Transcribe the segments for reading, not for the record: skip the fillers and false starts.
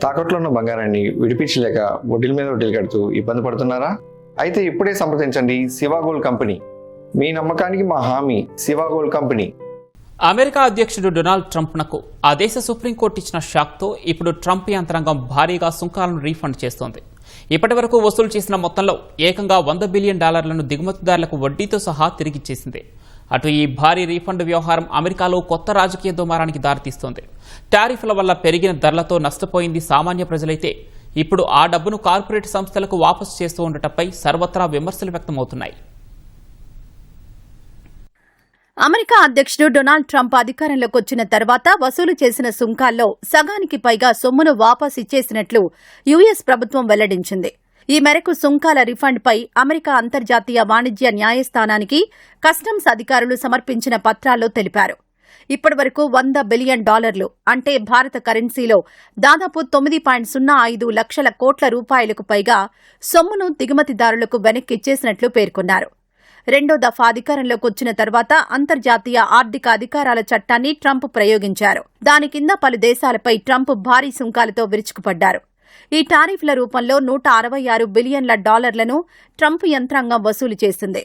తాకట్లో ఉన్న బంగారాన్ని విడిపించలేక వడ్డీల మీద వడ్డీలు కడుతూ ఇబ్బంది పడుతున్నారా? అయితే ఇప్పుడే సంప్రదించండి శివ గోల్డ్ కంపెనీ. మీ నమ్మకానికి మా హామీ శివ గోల్డ్ కంపెనీ. అమెరికా అధ్యక్షుడు డొనాల్డ్ ట్రంప్నకు ఆ దేశ సుప్రీంకోర్టు ఇచ్చిన షాక్తో ఇప్పుడు ట్రంప్ యంత్రాంగం భారీగా సుంకాలను రీఫండ్ చేస్తోంది. ఇప్పటి వరకు వసూలు చేసిన మొత్తంలో ఏకంగా $100 బిలియన్ దిగుమతిదారులకు వడ్డీతో సహా తిరిగిచ్చేసింది. అటు ఈ భారీ రీఫండ్ వ్యవహారం అమెరికాలో కొత్త రాజకీయ దుమారానికి దారితీస్తోంది. టారిఫ్ల వల్ల పెరిగిన ధరలతో నష్టపోయింది సామాన్య ప్రజలైతే ఇప్పుడు ఆ డబ్బును కార్పొరేట్ సంస్థలకు వాపసు చేస్తూ ఉండటంపై సర్వత్రా విమర్శలు వ్యక్తమవుతున్నాయి. అమెరికా అధ్యక్షుడు డొనాల్డ్ ట్రంప్ అధికారంలోకి వచ్చిన తర్వాత వసూలు చేసిన సుంకాల్లో సగానికి పైగా సొమ్మును వాపసు ఇచ్చేసినట్లు యుఎస్ ప్రభుత్వం వెల్లడించింది. ఈ మేరకు సుంకాల రిఫండ్పై అమెరికా అంతర్జాతీయ వాణిజ్య న్యాయస్థానానికి కస్టమ్స్ అధికారులు సమర్పించిన పత్రాల్లో తెలిపారు. ఇప్పటి వరకు $100 బిలియన్ అంటే భారత కరెన్సీలో దాదాపు 9.05 లక్షల కోట్ల రూపాయలకు పైగా సొమ్మును దిగుమతిదారులకు వెనక్కిచ్చేసినట్లు పేర్కొన్నారు. రెండో దఫా అధికారంలోకి వచ్చిన తర్వాత అంతర్జాతీయ ఆర్థిక అధికారాల చట్టాన్ని ట్రంప్ ప్రయోగించారు. దాని కింద పలు దేశాలపై ట్రంప్ భారీ సుంకాలతో విరుచుకుపడ్డారు. ఈ టారిఫ్ల రూపంలో $166 బిలియన్ల ట్రంప్ యంత్రాంగం వసూలు చేసింది.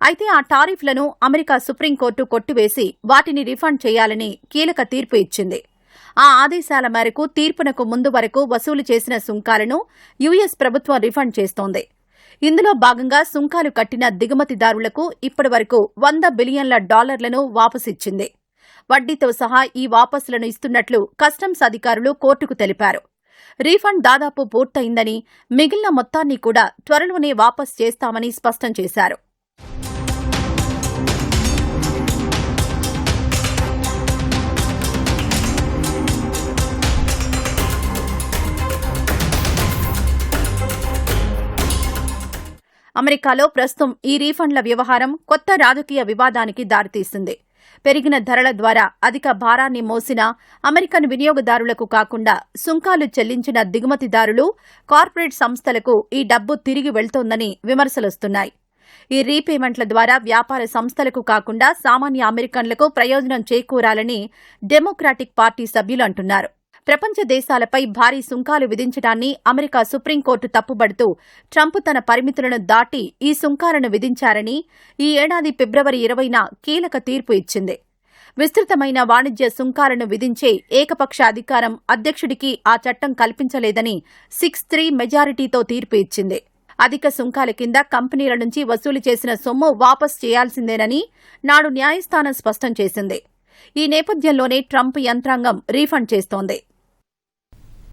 అయితే ఆ టారిఫ్లను అమెరికా సుప్రీంకోర్టు కొట్టివేసి వాటిని రిఫండ్ చేయాలని కీలక తీర్పు ఇచ్చింది. ఆ ఆదేశాల మేరకు తీర్పునకు ముందు వరకు వసూలు చేసిన సుంకాలను యుఎస్ ప్రభుత్వం రిఫండ్ చేస్తోంది. ఇందులో భాగంగా సుంకాలు కట్టిన దిగుమతిదారులకు ఇప్పటి వరకు $100 బిలియన్ల వాపసిచ్చింది. వడ్డీతో సహా ఈ వాపసులను ఇస్తున్నట్లు కస్టమ్స్ అధికారులు కోర్టుకు తెలిపారు. రీఫండ్ దాదాపు పూర్తయిందని, మిగిలిన మొత్తాన్ని కూడా త్వరలోనే వాపసు చేస్తామని స్పష్టం చేశారు. అమెరికాలో ప్రస్తుతం ఈ రీఫండ్ల వ్యవహారం కొత్త రాజకీయ వివాదానికి దారితీస్తుంది. పెరిగిన ధరల ద్వారా అధిక భారాన్ని మోసిన అమెరికన్ వినియోగదారులకు కాకుండా సుంకాలు చెల్లించిన దిగుమతిదారులు, కార్పొరేట్ సంస్థలకు ఈ డబ్బు తిరిగి వెళ్తోందని విమర్శలొస్తున్నాయి. ఈ రీపేమెంట్ల ద్వారా వ్యాపార సంస్థలకు కాకుండా సామాన్య అమెరికన్లకు ప్రయోజనం చేకూరాలని డెమోక్రాటిక్ పార్టీ సభ్యులు అంటున్నారు. ప్రపంచ దేశాలపై భారీ సుంకాలు విధించడాన్ని అమెరికా సుప్రీంకోర్టు తప్పుబడుతూ ట్రంప్ తన పరిమితులను దాటి ఈ సుంకాలను విధించారని ఈ ఏడాది ఫిబ్రవరి 20న కీలక తీర్పు ఇచ్చింది. విస్తృతమైన వాణిజ్య సుంకాలను విధించే ఏకపక్ష అధికారం అధ్యక్షుడికి ఆ చట్టం కల్పించలేదని 6-3 మెజారిటీతో తీర్పు ఇచ్చింది. అధిక సుంకాల కింద కంపెనీల నుంచి వసూలు చేసిన సొమ్ము వాపసు చేయాల్సిందేనని నాడు న్యాయస్థానం స్పష్టం చేసింది. ఈ నేపథ్యంలోనే ట్రంప్ యంత్రాంగం రీఫండ్ చేస్తోంది.